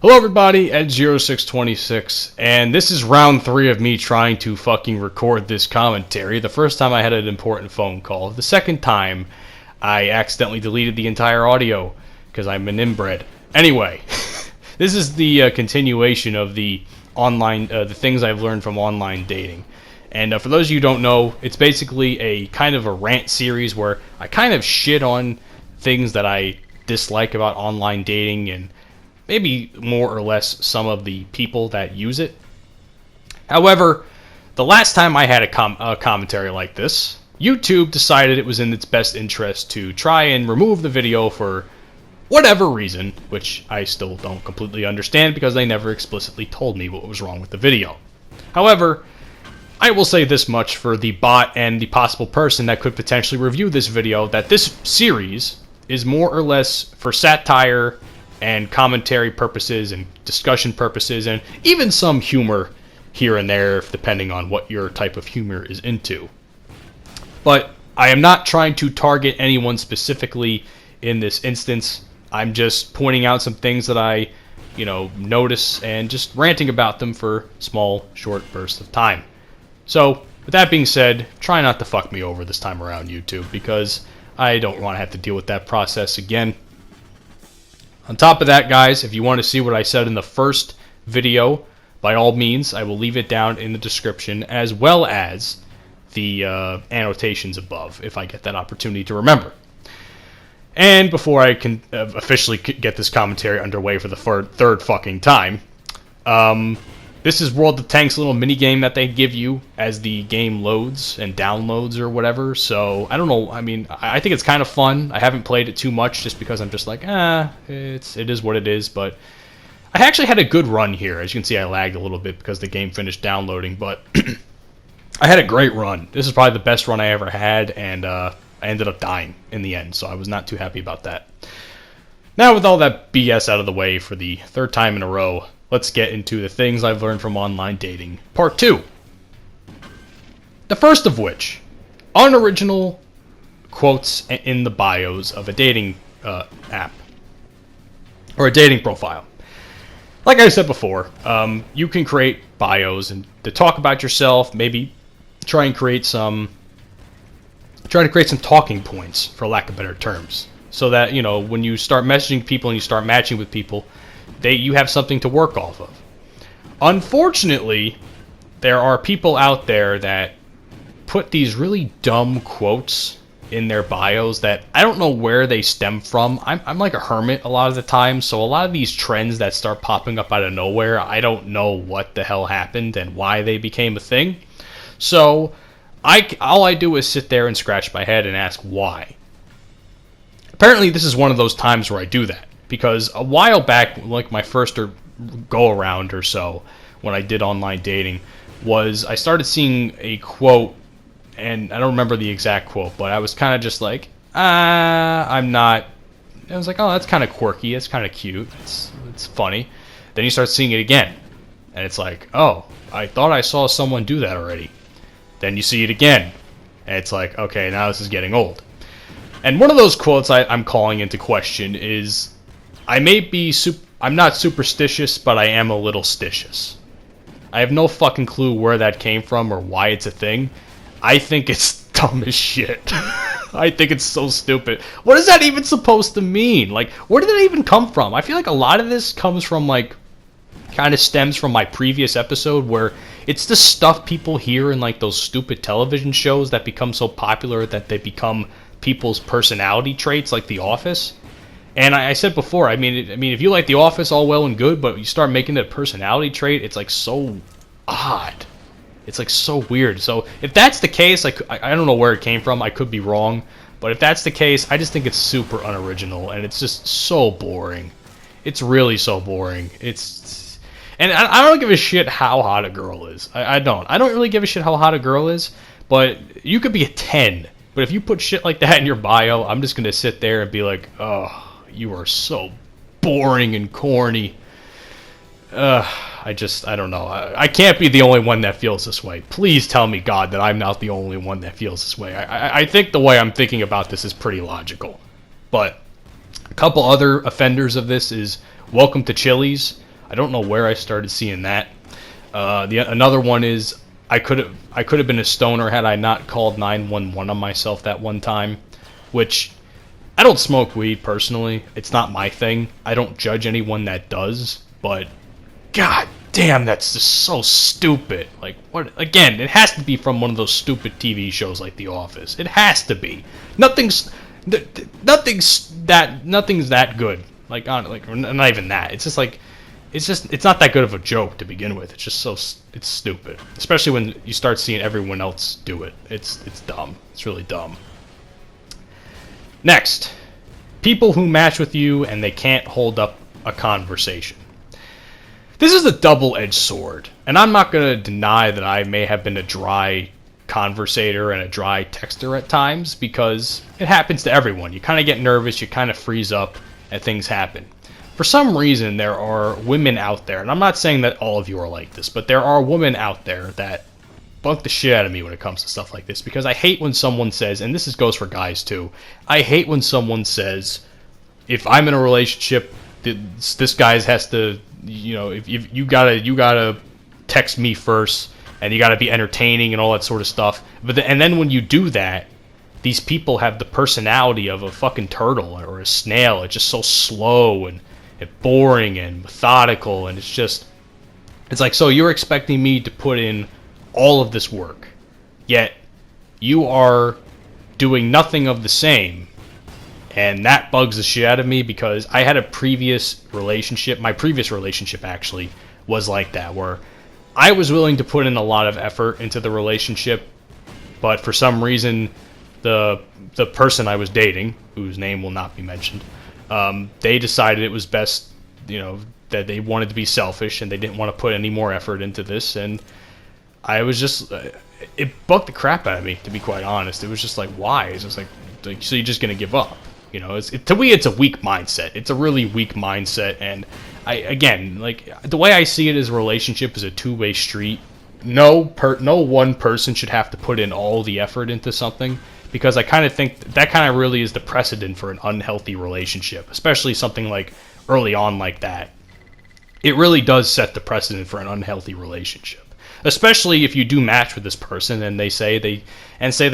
Hello everybody, Ed0626, and this is round 3 of me trying to fucking record this commentary. The first time I had an important phone call. The second time, I accidentally deleted the entire audio, because I'm an inbred. Anyway, this is the continuation of the online, the things I've learned from online dating. And for those of you who don't know, it's basically a kind of a rant series where I kind of shit on things that I dislike about online dating and maybe more or less some of the people that use it. However, the last time I had a commentary like this, YouTube decided it was in its best interest to try and remove the video for whatever reason, which I still don't completely understand because they never explicitly told me what was wrong with the video. However, I will say this much for the bot and the possible person that could potentially review this video, that this series is more or less for satire and commentary purposes and discussion purposes and even some humor here and there depending on what your type of humor is into. But I am not trying to target anyone specifically in this instance. I'm just pointing out some things that I, notice and just ranting about them for small, short bursts of time. So, with that being said, try not to fuck me over this time around, YouTube, because I don't want to have to deal with that process again. On top of that, guys, if you want to see what I said in the first video, by all means, I will leave it down in the description, as well as the annotations above, if I get that opportunity to remember. And before I can officially get this commentary underway for the third fucking time, this is World of Tanks' little mini-game that they give you as the game loads and downloads or whatever. So, I don't know. I mean, I think it's kind of fun. I haven't played it too much just because I'm just like, it is what it is. But I actually had a good run here. As you can see, I lagged a little bit because the game finished downloading. But I had a great run. This is probably the best run I ever had, and I ended up dying in the end. So I was not too happy about that. Now, with all that BS out of the way for the third time in a row, let's get into the things I've learned from online dating, part 2. The first of which, unoriginal quotes in the bios of a dating app, or a dating profile. Like I said before, you can create bios and to talk about yourself, maybe try to create some talking points, for lack of better terms, so that, when you start messaging people and you start matching with people, you have something to work off of. Unfortunately, there are people out there that put these really dumb quotes in their bios that I don't know where they stem from. I'm like a hermit a lot of the time, so a lot of these trends that start popping up out of nowhere, I don't know what the hell happened and why they became a thing. So all I do is sit there and scratch my head and ask why. Apparently, this is one of those times where I do that. Because a while back, like my first go-around or so, when I did online dating, was I started seeing a quote, and I don't remember the exact quote, but I was kind of just like, I'm not... I was like, oh, that's kind of quirky, that's kind of cute, it's funny. Then you start seeing it again, and it's like, oh, I thought I saw someone do that already. Then you see it again, and it's like, okay, now this is getting old. And one of those quotes I'm calling into question is... I'm not superstitious, but I am a little stitious. I have no fucking clue where that came from or why it's a thing. I think it's dumb as shit. I think it's so stupid. What is that even supposed to mean? Like, where did it even come from? I feel like a lot of this comes from, kind of stems from my previous episode where it's the stuff people hear in, those stupid television shows that become so popular that they become people's personality traits, like The Office. And I said before, I mean, if you like The Office, all well and good, but you start making it a personality trait, it's so odd. It's so weird. So if that's the case, I don't know where it came from. I could be wrong, but if that's the case, I just think it's super unoriginal and it's just so boring. It's really so boring. And I don't give a shit how hot a girl is. I don't really give a shit how hot a girl is. But you could be a 10. But if you put shit like that in your bio, I'm just gonna sit there and be like, oh. You are so boring and corny. I don't know. I can't be the only one that feels this way. Please tell me, God, that I'm not the only one that feels this way. I think the way I'm thinking about this is pretty logical. But a couple other offenders of this is Welcome to Chili's. I don't know where I started seeing that. Another one is I could have been a stoner had I not called 911 on myself that one time, which I don't smoke weed personally. It's not my thing. I don't judge anyone that does, but god damn, that's just so stupid. Like, what? Again, it has to be from one of those stupid TV shows like The Office. It has to be. Nothing's that good. Like, not even that. It's just like, it's not that good of a joke to begin with. It's just it's stupid. Especially when you start seeing everyone else do it. It's dumb. It's really dumb. Next, people who match with you and they can't hold up a conversation. This is a double-edged sword, and I'm not going to deny that I may have been a dry conversator and a dry texter at times, because it happens to everyone. You kind of get nervous, you kind of freeze up, and things happen. For some reason, there are women out there, and I'm not saying that all of you are like this, but there are women out there that bug the shit out of me when it comes to stuff like this, because I hate when someone says, and this goes for guys too, I hate when someone says, if I'm in a relationship, this guy has to, if you gotta text me first, and you gotta be entertaining and all that sort of stuff. And then when you do that, these people have the personality of a fucking turtle or a snail. It's just so slow and boring and methodical, and it's like, so you're expecting me to put in all of this work, yet you are doing nothing of the same. And that bugs the shit out of me, because I had a previous relationship. My previous relationship actually was like that, where I was willing to put in a lot of effort into the relationship, but for some reason, the person I was dating, whose name will not be mentioned, they decided it was best, that they wanted to be selfish and they didn't want to put any more effort into this. And I was just, it bugged the crap out of me, to be quite honest. It was just like, why? It's just like so you're just gonna give up? To me, it's a weak mindset. It's a really weak mindset, and the way I see it is, a relationship is a two-way street. No one person should have to put in all the effort into something, because I kind of think that kind of really is the precedent for an unhealthy relationship, especially something like early on like that. It really does set the precedent for an unhealthy relationship. Especially if you do match with this person and they say they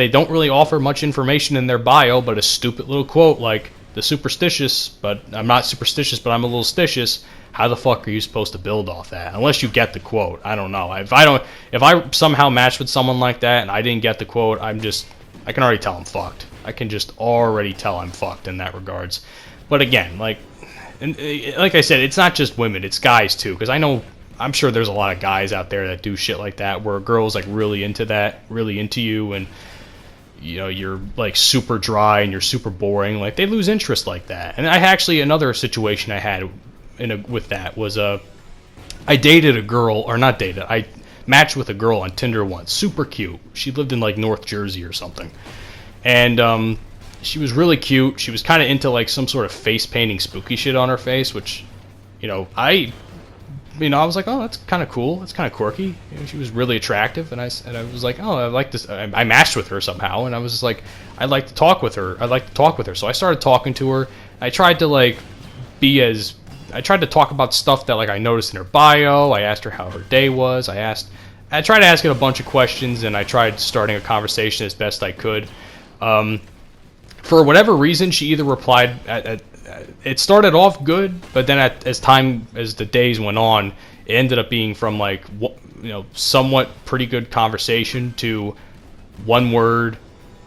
don't really offer much information in their bio, but a stupid little quote like the superstitious, but I'm not superstitious, but I'm a little stitious. How the fuck are you supposed to build off that? Unless you get the quote. I don't know. If I somehow match with someone like that and I didn't get the quote, I can already tell I'm fucked. I can just already tell I'm fucked in that regards. But again, like I said, it's not just women, it's guys too, because I'm sure there's a lot of guys out there that do shit like that, where a girl's like really into that, really into you, and you're like super dry and you're super boring. Like, they lose interest like that. And another situation I had with that was I dated a girl, or not dated, I matched with a girl on Tinder once, super cute. She lived in like North Jersey or something, and she was really cute. She was kind of into like some sort of face painting spooky shit on her face, which I was like, oh, that's kind of cool. That's kind of quirky. She was really attractive, and I was like, oh, I like this. I matched with her somehow, and I was just like, I'd like to talk with her. So I started talking to her. I tried to talk about stuff that like I noticed in her bio. I asked her how her day was. I tried asking a bunch of questions, and I tried starting a conversation as best I could. For whatever reason, she either replied it started off good, but then as the days went on, it ended up being from like somewhat pretty good conversation to one word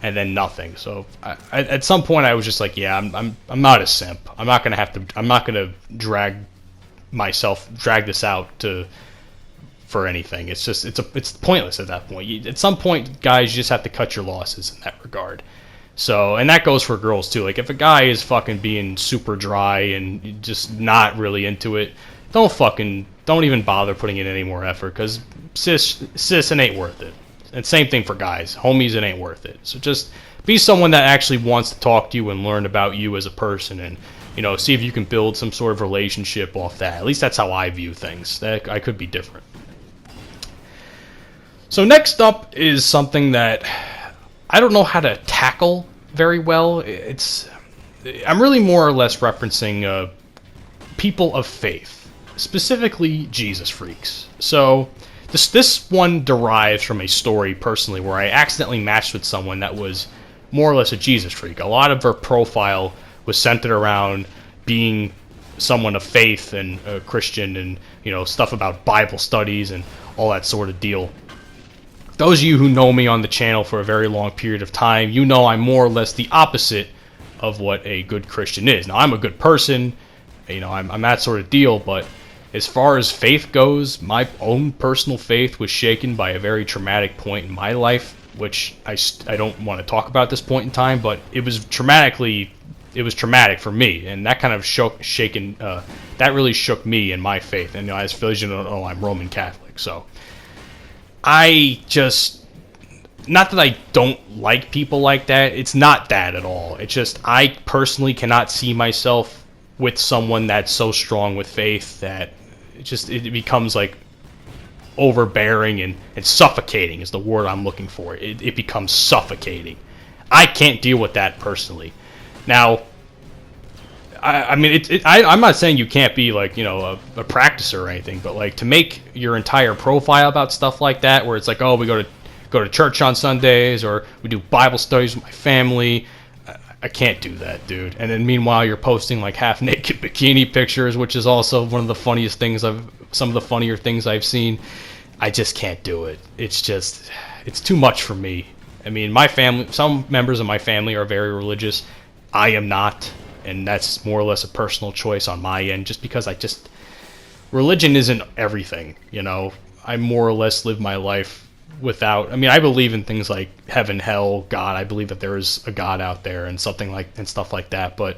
and then nothing. So at some point I was just like, yeah, I'm not a simp. I'm not gonna drag this out for anything. It's pointless at that point. At some point, guys, you just have to cut your losses in that regard. So, and that goes for girls too. Like, if a guy is fucking being super dry and just not really into it, don't even bother putting in any more effort, because sis, it ain't worth it. And same thing for guys. Homies, it ain't worth it. So just be someone that actually wants to talk to you and learn about you as a person, and see if you can build some sort of relationship off that. At least that's how I view things. That I could be different. So next up is something that I don't know how to tackle very well. I'm really more or less referencing people of faith. specifically Jesus freaks. So this one derives from a story personally where I accidentally matched with someone that was more or less a Jesus freak. A lot of her profile was centered around being someone of faith and a Christian, and stuff about Bible studies and all that sort of deal. Those of you who know me on the channel for a very long period of time, you know I'm more or less the opposite of what a good Christian is. Now, I'm a good person, I'm that sort of deal, but as far as faith goes, my own personal faith was shaken by a very traumatic point in my life, which I don't want to talk about at this point in time, but it was traumatic for me, and that kind of that really shook me in my faith. And as for those you don't know, I'm Roman Catholic, so I just, not that I don't like people like that, it's not that at all. It's just I personally cannot see myself with someone that's so strong with faith that it becomes like overbearing and suffocating is the word I'm looking for. It becomes suffocating. I can't deal with that personally. Now, I'm not saying you can't be like, a practicer or anything, but like to make your entire profile about stuff like that, where it's like, oh, we go to church on Sundays, or we do Bible studies with my family. I can't do that, dude. And then meanwhile, you're posting like half-naked bikini pictures, which is also one of the funniest things some of the funnier things I've seen. I just can't do it. It's too much for me. I mean, my family, some members of my family are very religious. I am not, and that's more or less a personal choice on my end, just because religion isn't everything, I more or less live my life without, I believe in things like heaven, hell, God. I believe that there is a God out there and stuff like that, but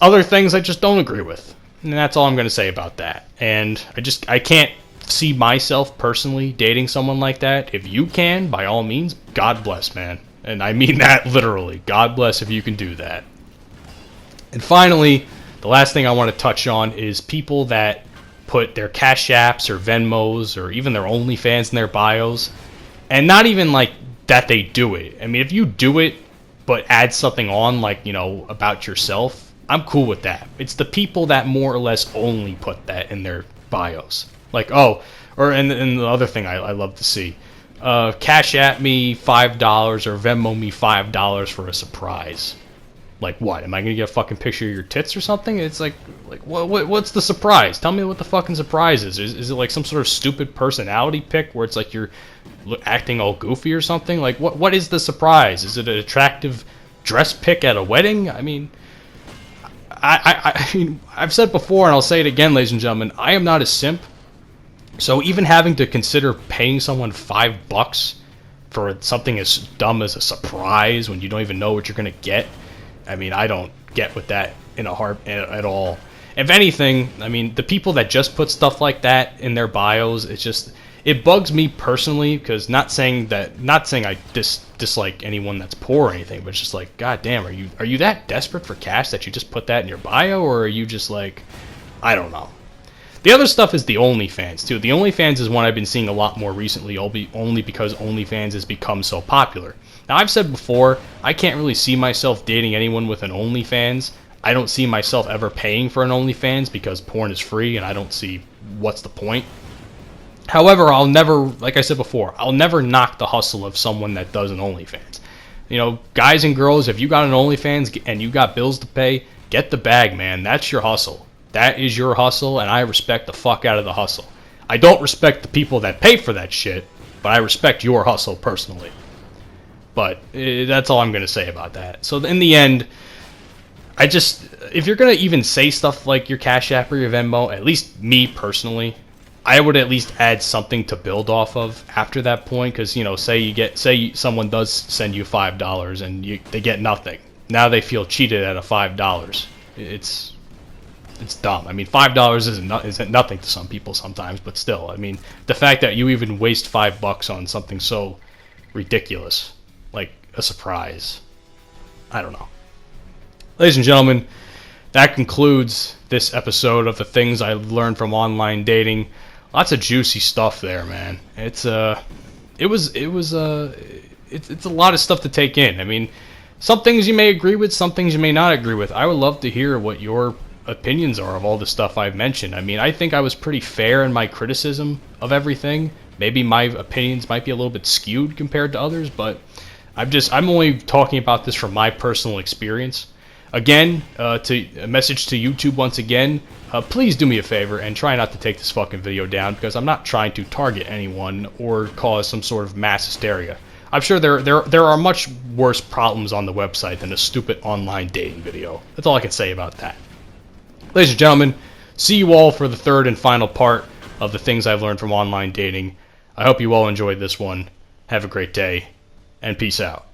other things I just don't agree with. And that's all I'm going to say about that. And I can't see myself personally dating someone like that. If you can, by all means, God bless, man. And I mean that literally. God bless if you can do that. And finally, the last thing I want to touch on is people that put their Cash Apps or Venmos or even their OnlyFans in their bios, and not even like that they do it. If you do it but add something on like, about yourself, I'm cool with that. It's the people that more or less only put that in their bios. Like, and the other thing I love to see, Cash App me $5 or Venmo me $5 for a surprise. Like what? Am I gonna get a fucking picture of your tits or something? It's like what's the surprise? Tell me what the fucking surprise is. Is it like some sort of stupid personality pic where it's like you're acting all goofy or something? Like what is the surprise? Is it an attractive dress pic at a wedding? I've said before, and I'll say it again, ladies and gentlemen, I am not a simp. So even having to consider paying someone $5 for something as dumb as a surprise when you don't even know what you're gonna get, I don't get with that at all. If anything, the people that just put stuff like that in their bios, it bugs me personally, because not saying I dislike anyone that's poor or anything, but it's just like, god damn, are you that desperate for cash that you just put that in your bio, or are you just like, I don't know. The other stuff is the OnlyFans too. The OnlyFans is one I've been seeing a lot more recently, only because OnlyFans has become so popular. Now, I've said before, I can't really see myself dating anyone with an OnlyFans. I don't see myself ever paying for an OnlyFans because porn is free, and I don't see what's the point. However, I'll never, like I said before, I'll never knock the hustle of someone that does an OnlyFans. Guys and girls, if you got an OnlyFans and you got bills to pay, get the bag, man. That's your hustle. That is your hustle, and I respect the fuck out of the hustle. I don't respect the people that pay for that shit, but I respect your hustle personally. But that's all I'm going to say about that. So in the end, if you're going to even say stuff like your Cash App or your Venmo, at least me personally, I would at least add something to build off of after that point. Because, say someone does send you $5 and they get nothing. Now they feel cheated out of $5. It's dumb. $5 isn't nothing to some people sometimes, but still, the fact that you even waste $5 on something so ridiculous, like a surprise, I don't know. Ladies and gentlemen, that concludes this episode of the things I learned from online dating. Lots of juicy stuff there, man. It's a lot of stuff to take in. Some things you may agree with, some things you may not agree with. I would love to hear what your opinions are of all the stuff I've mentioned. I mean, I think I was pretty fair in my criticism of everything. Maybe my opinions might be a little bit skewed compared to others, but I'm only talking about this from my personal experience. Again, a message to YouTube once again, please do me a favor and try not to take this fucking video down, because I'm not trying to target anyone or cause some sort of mass hysteria. I'm sure there are much worse problems on the website than a stupid online dating video. That's all I can say about that. Ladies and gentlemen, see you all for the third and final part of the things I've learned from online dating. I hope you all enjoyed this one. Have a great day, and peace out.